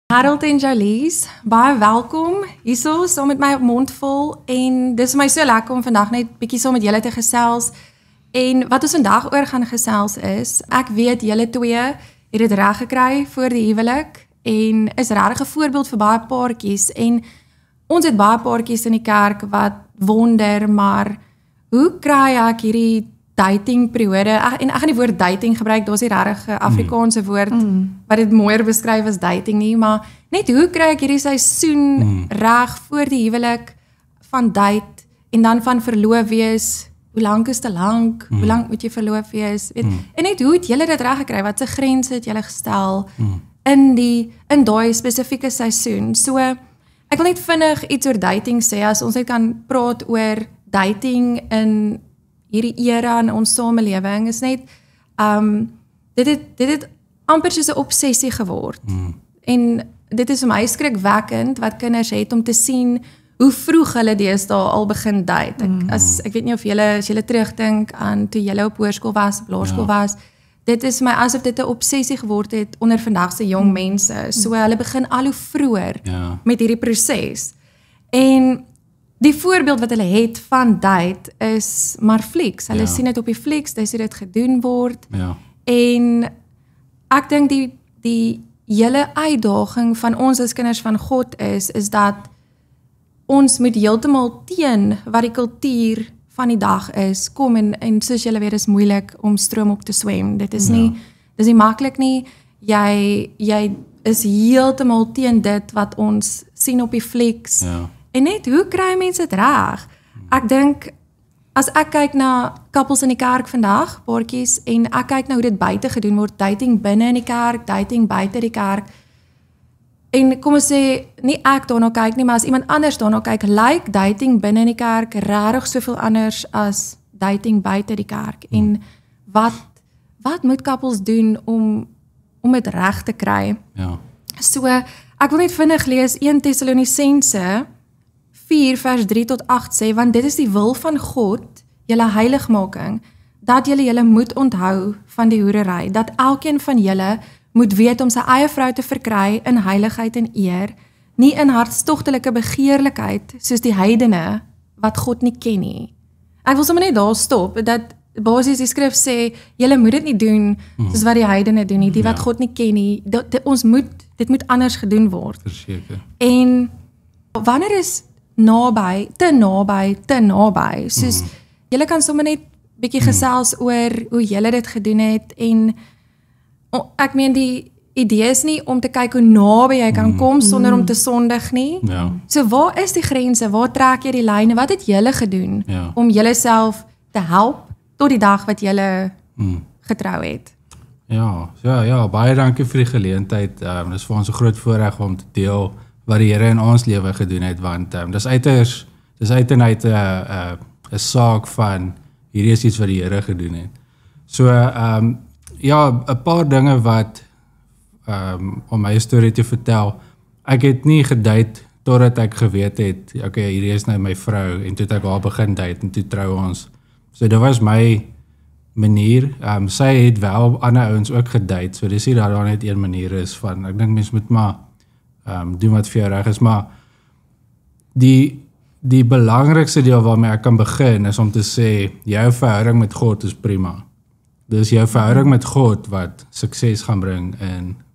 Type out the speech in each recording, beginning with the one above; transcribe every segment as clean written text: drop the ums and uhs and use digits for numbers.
Harold en Jalies, baie welkom hierso saam met my op Mondvol en dis vir my so lekker om vandag net bietjie saam met julle te gesels. En wat ons vandag oor gaan gesels is, ek weet julle twee het dit reg gekry voor die huwelik en is regtig 'n voorbeeld vir baie paartjies en ons het baie paartjies in die kerk wat wonder, maar hoe kry ek hierdie datingperiode, en ek gaan die woord dating gebruik, daar's nie regtig 'n Afrikaanse woord wat dit mooier beskryf as dating nie, maar net hoe kry ek hierdie seisoen reg voor die huwelik van date en dan van verloof wees, hoe lank is te lank, hoe lank moet jy verloof wees, weet, en net hoe het julle dit reg gekry, wat se grense het julle gestel in daai spesifieke seisoen. So, ek wil net vinnig iets oor dating sê, as ons net kan praat oor dating in hierdie era in ons samelewing, is net, dit het amper soos 'n obsessie geword. En dit is vir my skrikwekkend wat kinders het om te sien hoe vroeg hulle deesdae al begin date. Ek weet nie of julle, as julle terugdink aan toe julle op hoërskool was, op laerskool was, dit is my asof dit 'n obsessie geword het onder vandag se jong mense. So hulle begin al hoe vroeër met hierdie proses. En die voorbeeld wat hulle het van date is maar flieks. Hulle sien dit op die flieks, dis hoe dit gedoen word. En ek dink die hele uitdaging van ons as kinders van God is dat ons moet heeltemal teen wat die kultuur van die dag is, kom en soos julle weet, is moeilik om stroom op te swem. Dit is nie maklik nie. Jy is heeltemal teen dit wat ons sien op die flieks. En net, hoe kry mense dit reg? Ek dink, as ek kyk na koppels in die kerk vandag, paartjies, en ek kyk na hoe dit buite gedoen word, dating binne in die kerk, dating buite die kerk, en kom ons sê, nie ek daarna kyk nie, maar as iemand anders daarna kyk, lyk dating binne in die kerk regtig soveel anders as dating buite die kerk. En wat moet koppels doen om dit reg te kry? So, ek wil net vinnig lees 1 Tessalonisense 4 vers 3 tot 8 sê, want dit is die wil van God, julle heiligmaking, dat julle moet onthou van die hoerery, dat elkeen van julle moet weet om sy eie vrou te verkry in heiligheid en eer, nie in hartstogtelike begeerlikheid, soos die heidene, wat God nie ken nie. Ek wil sommer net daar stop, dat basies die skrif sê, julle moet dit nie doen, soos wat die heidene doen nie, die wat God nie ken nie, dit moet anders gedoen word. Verseker. En wanneer is te naby, soos, julle kan sommer net bietjie gesels oor hoe julle dit gedoen het, en ek meen die idee is nie om te kyk hoe naby jy kan kom sonder om te sondig nie. So waar is die grense, waar trek jy die lyne, wat het julle gedoen om julle self te help tot die dag wat julle getrou het? Ja, baie dankie vir die geleentheid. Dit is vir ons 'n groot voorreg om te deel wat die Here in ons lewe gedoen het, want dis uit en uit 'n saak van hierdie is iets wat die Here gedoen het. So, 'n paar dinge wat om my storie te vertel. Ek het nie gedate totdat ek geweet het, okay, hierdie is nou my vrou, en toe het ek haar begin date en toe trou ons. So dit was my manier. Sy het wel ander ouens ook gedate, so dis nie dat daar net een manier is van, ek dink mens moet maar doen wat vir jou reg is, maar die belangrikste deel waarmee ek kan begin is om te sê, jou verhouding met God is prima. Dus jou verhouding met God wat sukses gaan bring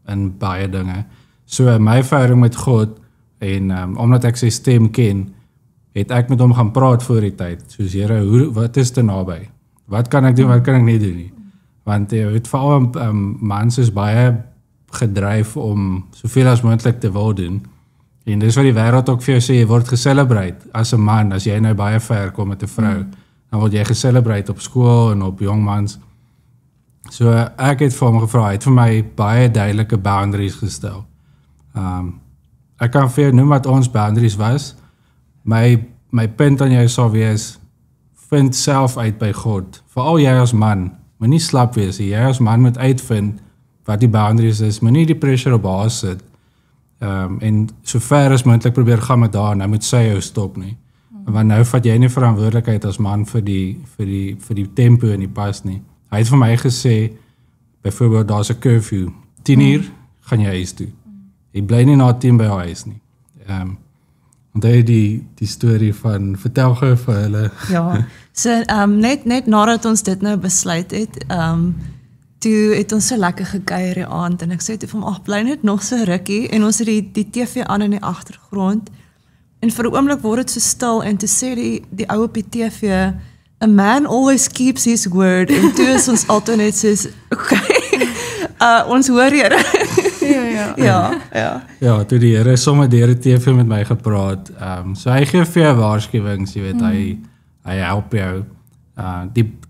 in baie dinge. So my verhouding met God, en omdat ek sy stem ken, het ek met hom gaan praat voor die tyd, soos Here, wat is te naby? Wat kan ek doen, wat kan ek nie doen nie? Want jy weet, veral mans is baie gedryf om soveel as moontlik te wil doen, en dis wat die wêreld ook vir jou sê, jy word geselebreid as 'n man, as jy nou baie ver kom met 'n vrou, dan word jy geselebreid op skool en op jongmans. So ek het vir hom gevra, hy het vir my baie duidelike boundaries gestel. Ek kan vir jou noem wat ons boundaries was. My punt aan jou sal wees, vind self uit by God. Veral jy as man, moenie slap wees. Jy as man moet uitvind wat die boundaries is, moenie die pressure op haar sit. En so ver as moontlik probeer gaan met haar, nou moet sy jou stop nie. Want nou vat jy nie verantwoordelikheid as man vir die tempo en die pas nie. Hy het vir my gesê, byvoorbeeld, daar's 'n curfew, 10 uur gaan jy huis toe. jy bly nie na 10 by jou huis nie. Onthou die storie van, vertel gou vir hulle. Ja, so net nadat ons dit nou besluit het, toe het ons so lekker gekuier die aand, en ek sê toe vir hom, bly net nog so rukkie, en ons het die TV aan in die agtergrond, en vir 'n oomblik word dit so stil, en toe sê die ou op die TV, a man always keeps his word, en toe is ons altyd net soos, okay, ons hoor Here. Ja. Ja, toe die Here sommer deur die TV met my gepraat. So hy gee vir jou waarskuwings, jy weet, hy help jou.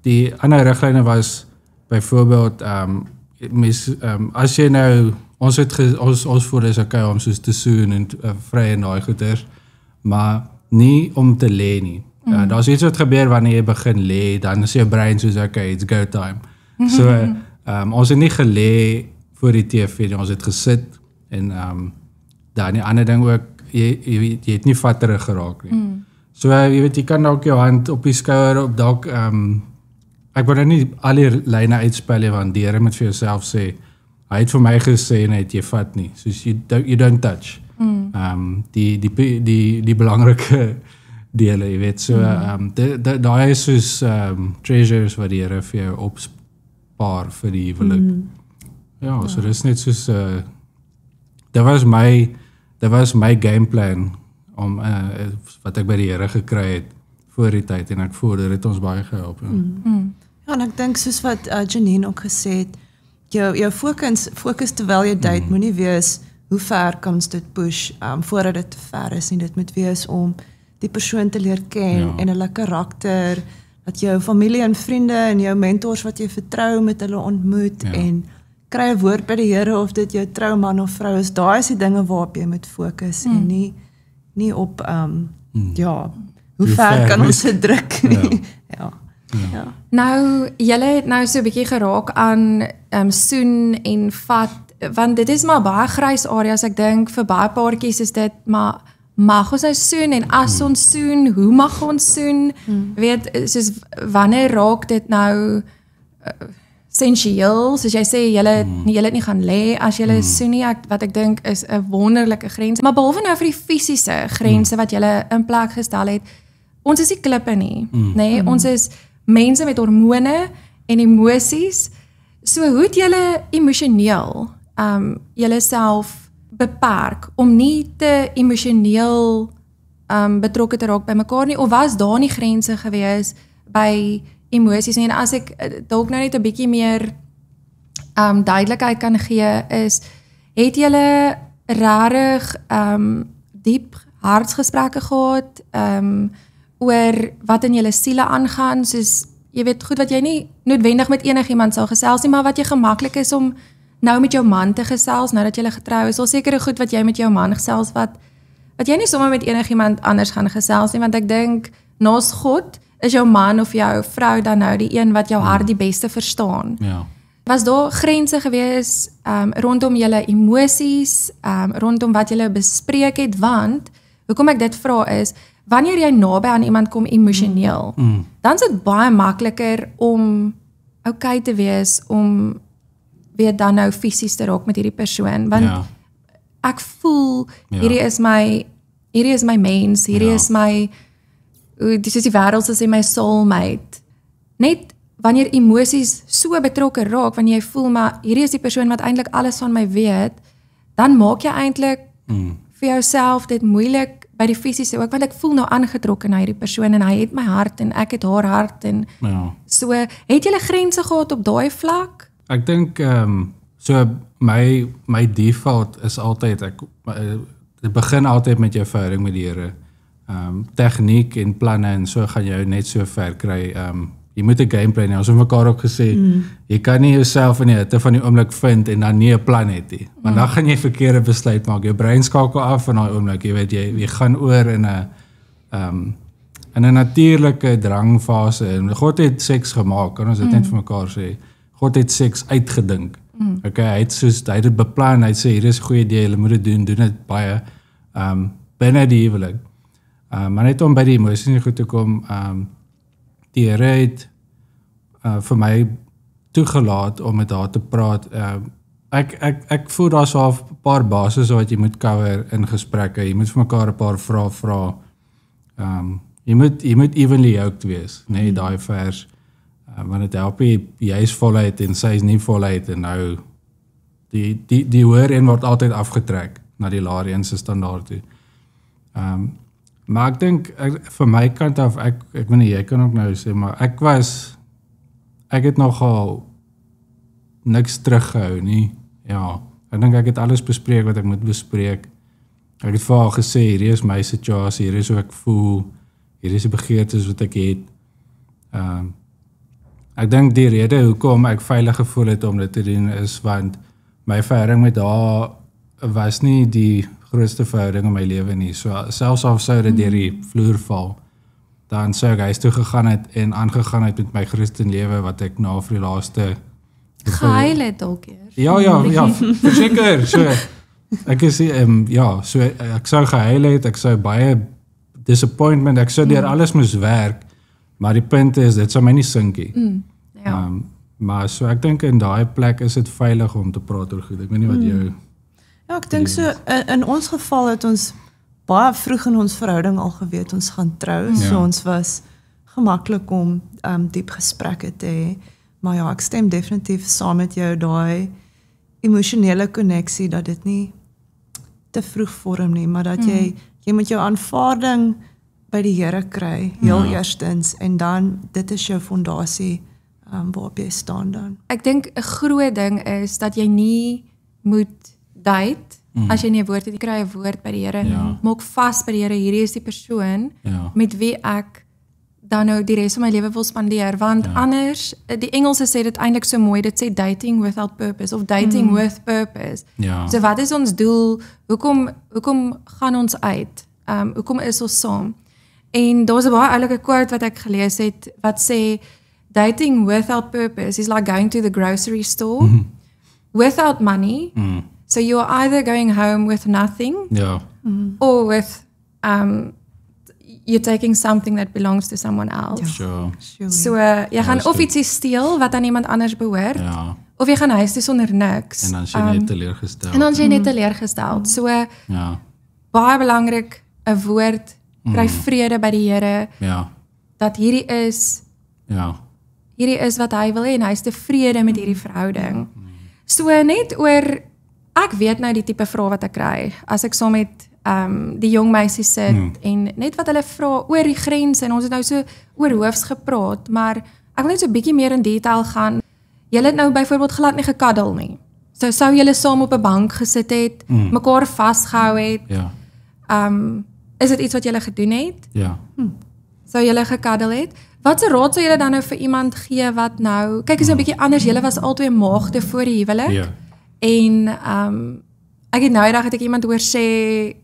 Die ander riglyne was byvoorbeeld as jy nou ons voel is okay om soos te soen en vry en daai goeders, maar nie om te lê nie. Daar's iets wat gebeur wanneer jy begin lê, dan is jou brein soos okay, it's go time. So ons het nie gelê voor die TV nie, ons het gesit en dan die ander ding ook, jy het nie vatterig geraak nie. So jy weet, jy kan dalk jou hand op die skouer op dalk ek wil nou nie al die lyne uitspel want die Here moet vir jouself sê, hy het vir my gesê net jy vat nie, soos you don't touch. Die belangrike dele, jy weet, so daai is soos treasures wat die Here vir jou opspaar vir die huwelik. Ja, so dis net soos dit was my game plan om wat ek by die Here gekry het voor die tyd, en ek voel dit het ons baie gehelp. Ja, en ek dink soos wat Janine ook gesê het, jou fokus terwyl jy date moenie wees hoe ver kan ons dit push voordat dit te ver is, en dit moet wees om die persoon te leer ken en hulle karakter, dat jou familie en vriende en jou mentors wat jy vertrou met hulle ontmoet en kry 'n woord by die Here of dit jou trouman of vrou is, daai is die dinge waarop jy moet fokus en nie op hoe ver kan ons dit druk nie. Ja. Nou, julle het nou so 'n bietjie geraak aan soen en vat, want dit is maar baie grys areas, ek dink vir baie paartjies is dit, maar mag ons nou soen, en as ons soen, hoe mag ons soen? Weet, soos wanneer raak dit nou essensieel, soos jy sê, julle het nie gaan lê as julle soen nie, wat ek dink is 'n wonderlike grens, maar behalwe nou vir die fisiese grense wat julle in plek gestel het, ons is nie klippe nie, nee, ons is mense met hormone en emosies, so hoe het julle emosioneel julle self beperk om nie te emosioneel betrokke te raak by mekaar nie, of was daar nie grense gewees by emosies nie? En as ek dalk nou net 'n bietjie meer duidelikheid kan gee, is, het julle regtig diep hartsgesprekke gehad oor wat in julle siele aangaan, soos, jy weet, goed wat jy nie noodwendig met enigiemand sal gesels nie, maar wat jy gemaklik is om nou met jou man te gesels, nou dat jy getrou is, al sekere goed wat jy met jou man gesels, wat jy nie sommer met enigiemand anders gaan gesels nie, want ek dink, naas God, is jou man of jou vrou dan nou die een wat jou hart die beste verstaan. Ja. Was daar grense gewees rondom julle emosies, rondom wat julle bespreek het, want, hoekom ek dit vra is, wanneer jy naby aan iemand kom emosioneel, dan is dit baie makliker om okay te wees, om weer dan nou fisies te raak met hierdie persoon, want ek voel, hierdie is my mens, hierdie is my, dis is die wêreld as my soulmate. Net wanneer emosies so betrokke raak, wanneer jy voel, maar hierdie is die persoon wat eintlik alles van my weet, dan maak jy eintlik vir jouself dit moeilik by die fisiese ook, want ek voel nou aangetrokke na hierdie persoon, en hy het my hart, en ek het haar hart, en so, het julle grense gehad op daai vlak? Ek dink, so my default is altyd, dit begin altyd met jou verhouding met die Here. Tegniek en planne en so gaan jou net so ver kry. Jy moet 'n gameplan hê. Ons het mekaar ook gesê, jy kan nie jouself in die hitte van die oomblik vind en dan nie 'n plan het nie. Want dan gaan jy verkeerde besluit maak. Jou brein skakel af in daai oomblik, jy weet, jy gaan oor in 'n natuurlike drangfase. En God het seks gemaak, kan ons dit net vir mekaar sê. God het seks uitgedink. Okay, hy het dit beplan, hy sê, hier is 'n goeie idee, jy moet dit doen dit baie binne die huwelik. Maar net om by die emosies goed te kom, die Here het vir my toegelaat om met haar te praat, Ek voel daar's al 'n paar basis wat jy moet cover in gesprekke. Jy moet vir mekaar 'n paar vrae vra. Jy moet evenly yoked wees, nee, daai vers. Want dit help jy is voluit en sy is nie voluit en nou die hoër een word altyd afgetrek na die laer een se standaard toe. Maar ek dink vir my kant af ek weet nie, jy kan ook nou sê, maar ek het nogal niks teruggehou nie. Ja, ek dink ek het alles bespreek wat ek moet bespreek. Ek het vir haar gesê, hierdie is my situasie, hierdie is hoe ek voel, hierdie is die begeertes wat ek het. Ek dink die rede hoekom ek veilig gevoel het om dit te doen is want my verhouding met haar was nie die grootste verhouding in my lewe nie. So selfs al sou dit deur die vloer val, dan sou ek huis toe gegaan het en aangegaan het met my Christen lewe wat ek na vir die laaste gehuil het dalk eers. Ja, verseker. So ek is so ek sou gehuil het, ek sou baie disappointment, ek sou deur alles moes werk, maar die punt is dit sou my nie sinkie. Ja. Maar so ek dink in daai plek is dit veilig om te praat oor goed. Ek weet nie wat jou Ja, ek dink so in ons geval het ons baie vroeg in ons verhouding al geweet ons gaan trou. So ons was gemaklik om diep gesprekke te hê. Maar ja, ek stem definitief saam met jou, daai emosionele koneksie, dat dit nie te vroeg vorm nie, maar dat jy moet jou aanvaarding by die Here kry, heel eerstens, en dan dit is jou fondasie waarop jy staan dan. Ek dink 'n groot ding is dat jy nie moet date as jy nie 'n woord het, jy kry 'n woord by die Here. Maak vas by die Here, hierdie is die persoon met wie ek dan nou die res van my lewe wil spandeer, want anders, die Engelse sê dit eintlik so mooi, dit sê dating without purpose, of dating with purpose. So wat is ons doel, hoekom gaan ons uit, hoekom is ons saam? En daar's 'n baie oulike quote wat ek gelees het, wat sê, dating without purpose is like going to the grocery store without money, so you're either going home with nothing, or with, you're taking something that belongs to someone else. So jy gaan of ietsie steel wat aan iemand anders behoort, of jy gaan huis toe sonder niks. En dan is jy net teleurgestel. En dan is jy net teleurgestel. So baie belangrik, 'n woord, kry vrede by die Here, dat hierdie is wat hy wil hê en hy is tevrede met hierdie verhouding. So net oor, ek weet nou die tipe vrae wat ek kry, as ek saam met die jong meisie sit, en net wat hulle vra oor die grense, en ons het nou so oor hoofs gepraat, maar ek wil net so 'n bietjie meer in detail gaan. Julle het nou byvoorbeeld glad nie gekaddel nie. So sou julle saam op 'n bank gesit het, mekaar vasgehou het, is dit iets wat julle gedoen het? Sou julle gekaddel het? Wat 'n raad sou julle dan nou vir iemand gee wat nou, kyk is nou 'n bietjie anders, julle was albei maagde voor die huwelik, en ek het nou eendag het ek iemand hoor sê,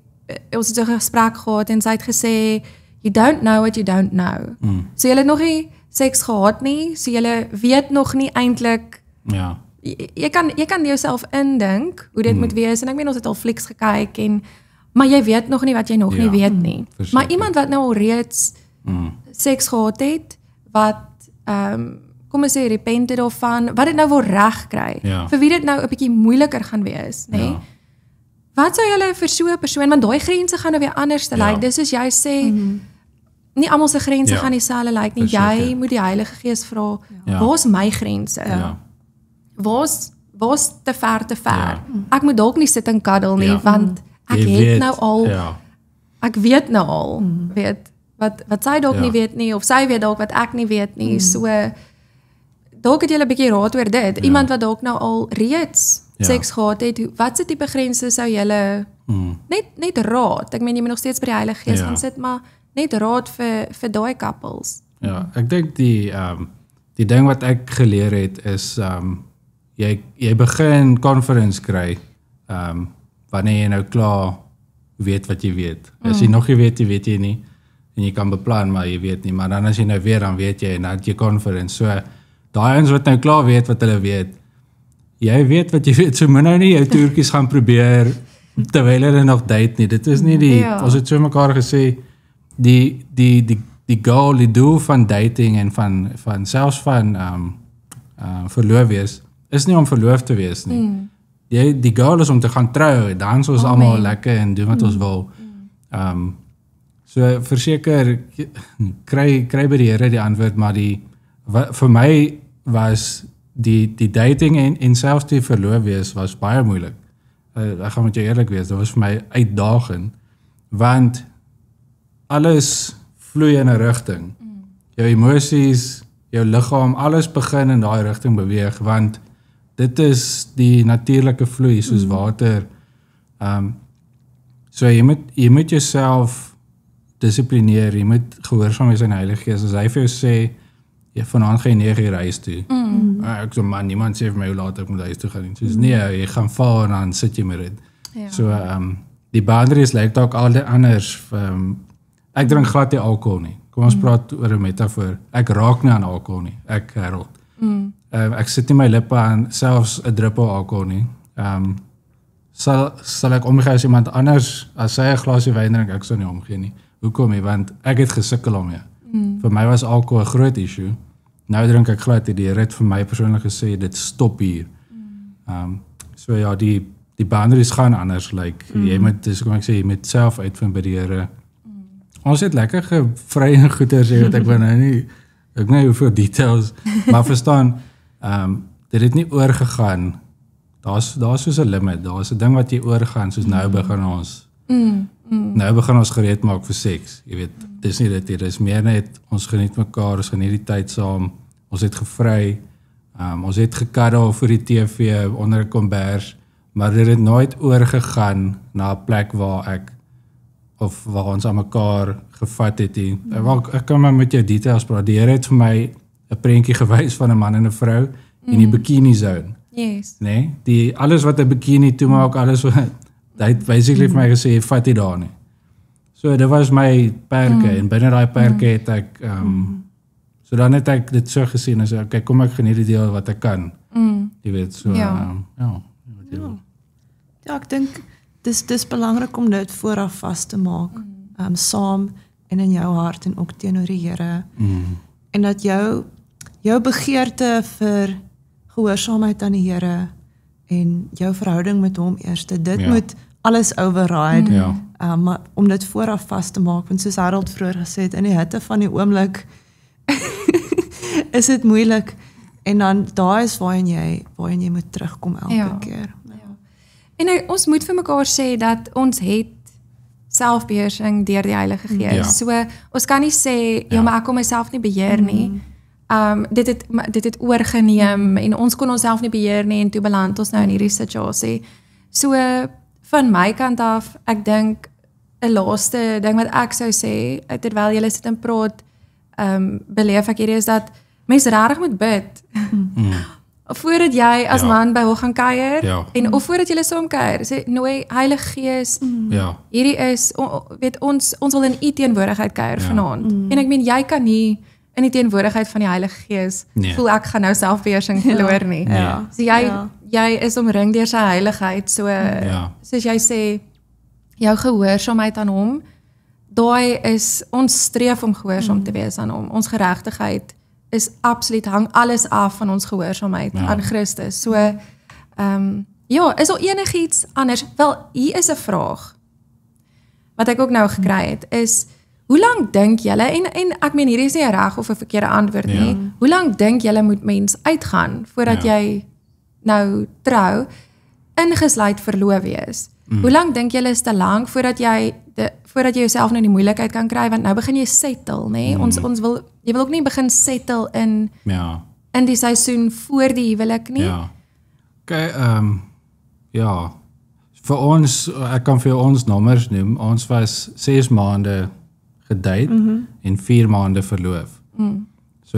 ons het 'n gesprek gehad en sy het gesê, you don't know what you don't know. So julle het nog nie seks gehad nie, so julle weet nog nie eintlik, jy kan jouself indink hoe dit moet wees, en ek meen ons het al flieks gekyk, maar jy weet nog nie wat jy nog nie weet nie. Maar iemand wat nou al reeds seks gehad het, wat kom ons sê repented daarvan, wat dit nou wil reg kry, vir wie dit nou 'n bietjie moeiliker gaan wees, nê? Wat sou julle vir so 'n persoon, want daai grense gaan nou weer anders te lyk. Dis soos jy sê, nie almal se grense gaan dieselfde lyk nie. Jy moet die Heilige Gees vra, waar's my grense? Waar's te ver? Ek moet dalk nie sit en kaddel nie, want ek het nou al, ek weet nou al, weet wat sy dalk nie weet nie, of sy weet dalk wat ek nie weet nie. So dalk het jy 'n bietjie raad oor dit. Iemand wat dalk nou al reeds seks gehad het, wat se tipe grense sou julle net raad? Ek meen jy moet nog steeds by die Heilige Gees gaan sit, maar net raad vir daai couples. Ja, ek dink die ding wat ek geleer het is jy begin conference kry wanneer jy nou klaar weet wat jy weet. As jy nog nie weet, jy weet jy nie, en jy kan beplan, maar jy weet nie, maar dan as jy nou weet, dan weet jy, en dan het jy conference. So daai ons wat nou klaar weet wat hulle weet, jy weet wat jy weet, so moet nou nie jou toertjies gaan probeer terwyl hulle nog date nie. Dit is nie ons het so mekaar gesê, die goal, die doel van dating en van selfs van verloof wees, is nie om verloof te wees nie. die goal is om te gaan trou, dans ons almal lekker en doen wat ons wil. So verseker kry by die Here die antwoord, maar vir my was die dating en selfs die verloof wees was baie moeilik. Ek gaan met jou eerlik wees, dit was vir my uitdagend, want alles vloei in 'n rigting. Jou emosies, jou liggaam, alles begin in daai rigting beweeg, want dit is die natuurlike vloei soos water. So jy moet jouself dissiplineer, jy moet gehoorsaam wees aan die Heilige Gees. As hy vir jou sê, jy vanaand gaan jy 9 uur huis toe. Ek sê, man, niemand sê vir my hoe laat ek moet huis toe gaan nie. Soos, nee, jy gaan val en dan sit jy met dit. Ja. So, die boundaries lyk dalk al anders. Ek drink glad nie alkohol nie. Kom ons praat oor 'n metafoor. Ek raak nie aan alkohol nie. Ek Harold. Ek sit nie my lippe aan selfs 'n druppel alkohol nie. Sal ek omgee as iemand anders, as sy 'n glasie wyn drink, ek sou nie omgee nie. Hoekom nie? Want ek het gesukkel om ja. Vir my was alkohol 'n groot issue. Nou drink ek glad nie. Die Here het vir my persoonlik gesê dit stop hier. So ja, die boundaries gaan anders. Like, jy moet, dis kom ek sê, jy moet self uitvind by die Here. Ons het lekker gevry en goeie sê wat ek wil nou nie, ek weet nie hoeveel details, maar verstaan, dit het nie oorgegaan. Daar's soos 'n limit, daar's 'n ding wat jy oorgaan, soos nou begin ons. Nou begin ons gereed maak vir seks. Jy weet, dis nie dit, dis meer net ons geniet mekaar, ons geniet die tyd saam. Ons het gevry, ons het gekuddel vir die TV onder 'n kombers, maar dit het nooit oorgegaan na 'n plek waar ons aan mekaar gevat het. Ek kan maar met jou details praat. Die Here het vir my 'n prentjie gewys van 'n man en 'n vrou in die bikini zone. Yes. Nee, alles wat 'n bikini toemaak, alles wat hy het basically vir my gesê, vat dit daar nie. So dit was my perke en binne daai perke het ek so dan het ek dit so gesien as okay, kom ek geniet die deel wat ek kan. Jy weet, so Ja, ek dink dis belangrik om dit vooraf vas te maak, saam en in jou hart en ook teenoor die Here. En dat jou begeerte vir gehoorsaamheid aan die Here en jou verhouding met hom eerste, dit moet alles override. Maar om dit vooraf vas te maak, want soos Harold vroeër gesê het, in die hitte van die oomblik is dit moeilik. En dan daar is waarin jy moet terugkom elke keer. En ons moet vir mekaar sê dat ons het selfbeheersing deur die Heilige Gees. So ons kan nie sê maar ek kon myself nie beheer nie. Dit het oorgeneem en ons kon onsself nie beheer nie en toe beland ons nou in hierdie situasie. So van my kant af, ek dink 'n laaste ding wat ek sou sê terwyl julle sit en praat, beleef ek hierdie is dat mens regtig moet bid. Voordat jy as man by hom gaan kuier en of voordat jy saam kuier, sê nooi Heilige Gees. Hierdie is weet ons wil in u teenwoordigheid kuier vanaand. En ek meen jy kan nie in die teenwoordigheid van die Heilige Gees voel ek gaan nou selfbeheersing verloor nie. So jy is omring deur sy heiligheid, so soos jy sê jou gehoorsaamheid aan hom, daai is ons streef om gehoorsaam te wees aan hom. Ons geregtigheid is absoluut hang alles af van ons gehoorsaamheid aan Christus. So is al enigiets anders? Wel, hier is 'n vraag wat ek ook nou gekry het, is hoe lank dink julle, en ek meen hierdie is nie 'n reg of 'n verkeerde antwoord nie, hoe lank dink julle moet mens uitgaan voordat jy nou trou, ingesluit verloof wees? Hoe lank dink julle is te lank voordat jy jouself nou in die moeilikheid kan kry, want nou begin jy settle, nê? Jy wil ook nie begin settle in die seisoen voor die huwelik nie. Okay, vir ons, ek kan vir ons nommers noem, ons was 6 maande gedate en 4 maande verloof. So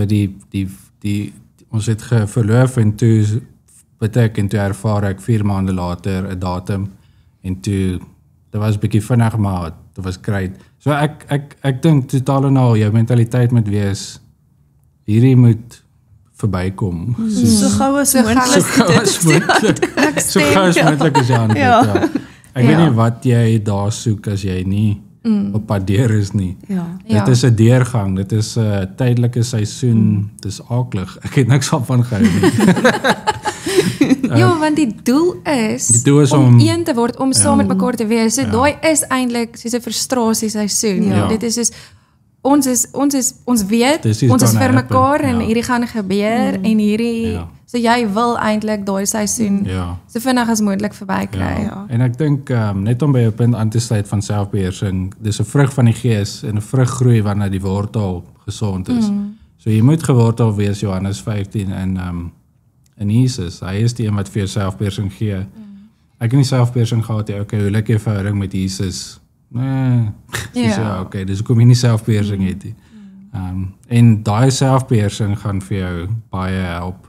ons het verloof en toe ervaar ek 4 maande later 'n datum en toe, dit was 'n bietjie vinnig, maar dit was great. So ek dink totaal en al jou mentaliteit moet wees, hierdie moet verbykom. So gou as moontlik. So gou as moontlik is jy Ek weet nie wat jy daar soek as jy nie op pad deur is nie. Dit is 'n deurgang, dit is 'n tydelike seisoen, dit is aaklig. Ek het niks van gehou nie. Ja, want die doel is om een te word, om saam met mekaar te wees. So daai is eintlik soos 'n frustrasieseisoen. Ja. Dit is soos ons weet Dis ons is gonna vir mekaar happen, en ja. hierdie gaan gebeur en hierdie so jy wil eintlik daai seisoen so vinnig as moontlik verbykry. Ja. En ek dink net om by jou punt aan te sluit van selfbeheersing, dis 'n vrug van die gees en 'n vrug groei wanneer die wortel gesond is. So jy moet gewortel wees Johannes 15 in Jesus. Hy is die een wat vir jou selfbeheersing gee. Ek het nie selfbeheersing gehad nie. Okay, hoe lyk jou verhouding met Jesus? Nee. Ja, okay, dis hoekom jy nie selfbeheersing het nie. En daai selfbeheersing gaan vir jou baie help.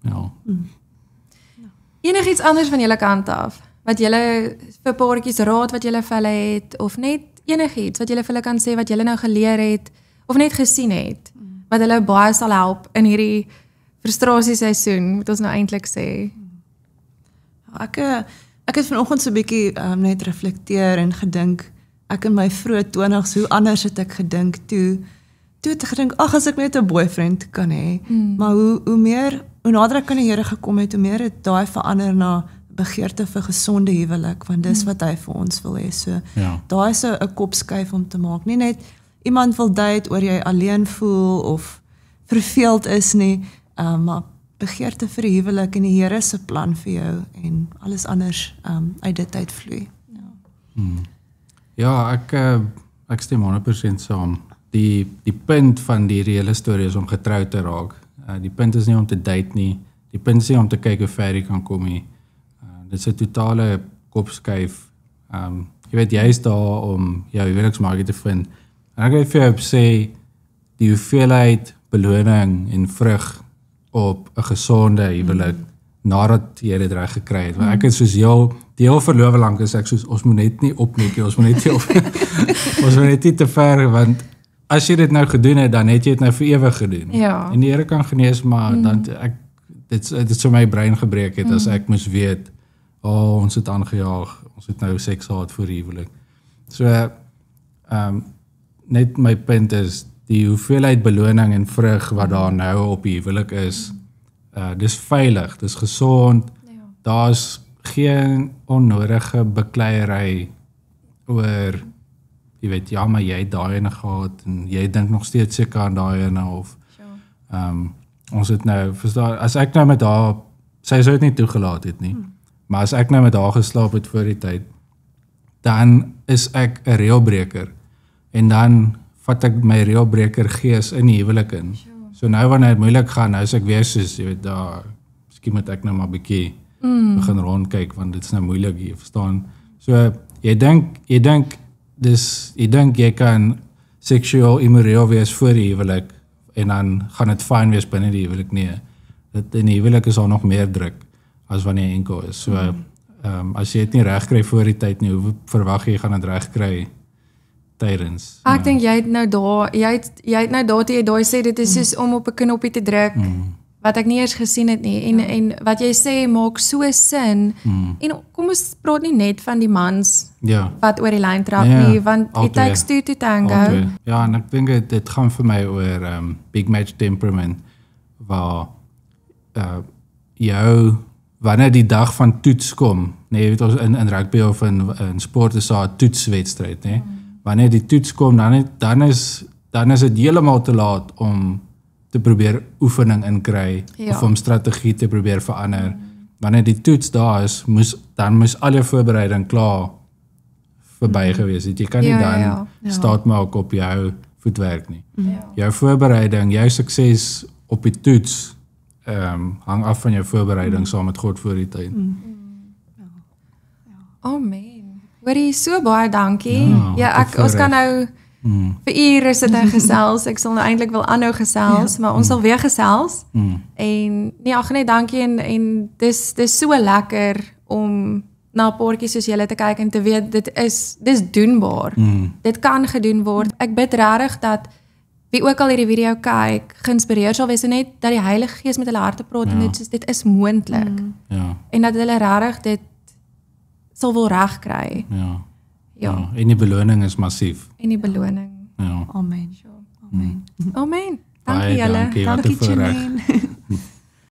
Ja. Enigiets anders van julle kant af? Wat julle vir paartjies raad wat julle vir hulle het of net enigiets wat julle vir hulle kan sê wat julle nou geleer het of net gesien het wat hulle baie sal help in hierdie frustrasieseisoen, moet ons nou eintlik sê. Ek het vanoggend so 'n bietjie net reflekteer en gedink, ek in my vroeë 20's, hoe anders het ek gedink toe het ek gedink, ag as ek net 'n boyfriend kan hê. Maar hoe nader ek aan die Here gekom het, hoe meer het daai verander na begeerte vir gesonde huwelik, want dis wat hy vir ons wil hê. So daai is 'n kopskuif om te maak. Nie net iemand wil date oor jy alleen voel of verveeld is nie, maar begeerte vir die huwelik en die Here se plan vir jou en alles anders uit dit uitvloei. Ja, ek stem 100% saam. Die punt van die reële storie is om getrou te raak. Die punt is nie om te date nie. Die punt is nie om te kyk hoe ver jy kan kom nie. Dit is 'n totale kopskuif. Jy weet, jy is daar om jou huweliksmaatjie te vind. En ek wil vir jou sê, die hoeveelheid beloning en vrug op 'n gesonde huwelik nadat jy dit reg gekry het. Want ek het soos die heel verlowe lank is ek soos, ons moet net nie opneek, ons moet net nie ons moet net nie te ver, want as jy dit nou gedoen het, dan het jy dit nou vir ewig gedoen. Ja. En die Here kan genees, maar dan dit so my brein gebreek het as ek moes weet, ons het aangejaag, ons het nou seks gehad voor die huwelik. So net my punt is die hoeveelheid beloning en vrug wat daar nou op die huwelik is, dis veilig, dis gesond. Daar's geen onnodige bekleierery oor jy weet, ja, maar jy het daai ene gehad en jy dink nog steeds seker aan daai ene of ons het nou, verstaan, as ek nou met haar, sy sou dit nie toegelaat het nie, maar as ek nou met haar geslaap het voor die tyd, dan is ek 'n reëlbreker en dan vat ek my reëlbreker gees in die huwelik in. So nou wanneer dit moeilik gaan, nou is ek weer soos, jy weet, miskien moet ek nou maar bietjie begin rondkyk, want dit is nou moeilik hier, verstaan? So, jy dink jy kan seksueel immoreel wees voor die huwelik, en dan gaan dit fyn wees binne die huwelik, nee. In die huwelik is al nog meer druk, as wanneer jy enkel is. So, as jy dit nie reg kry voor die tyd nie, hoe verwag jy gaan dit reg kry tydens? Ek dink jy het nou daar toe jy daai sê, dit is soos om op 'n knoppie te druk, wat ek nie eers gesien het nie, en wat jy sê maak so sin, en kom ons praat nie net van die mans, wat oor die lyn trap nie, want it takes two to tango. Ja, en ek dink dit gaan vir my oor big match temperament, waar wanneer die dag van toets kom, nee, jy weet ons in rugby of in sport is daar 'n toetswedstryd, nee. Wanneer die toets kom, dan is dit heeltemal te laat om te probeer oefening inkry, of om strategie te probeer verander. Wanneer die toets daar is, dan moes al jou voorbereiding klaar verby gewees het. Jy kan nie dan staat maak op jou voetwerk nie. Jou voorbereiding, jou sukses op die toets, hang af van jou voorbereiding saam met God voor die tyd. Amen. Hoorie, so baie dankie. Ons kan nou vir ure sit en gesels. Ek sal nou eintlik wil aanhou gesels, maar ons sal weer gesels. En nee, dankie en dis so lekker om na paartjies soos julle te kyk en te weet dis doenbaar. Dit kan gedoen word. Ek bid regtig dat wie ook al hierdie video kyk, geïnspireer sal wees en net dat die Heilige Gees met hulle harte praat en dit is moontlik. En dat hulle regtig dit sal wil regkry. Ja. En die beloning is massief. En die beloning. Amen. Amen. Dankie julle. Dankie, Janine.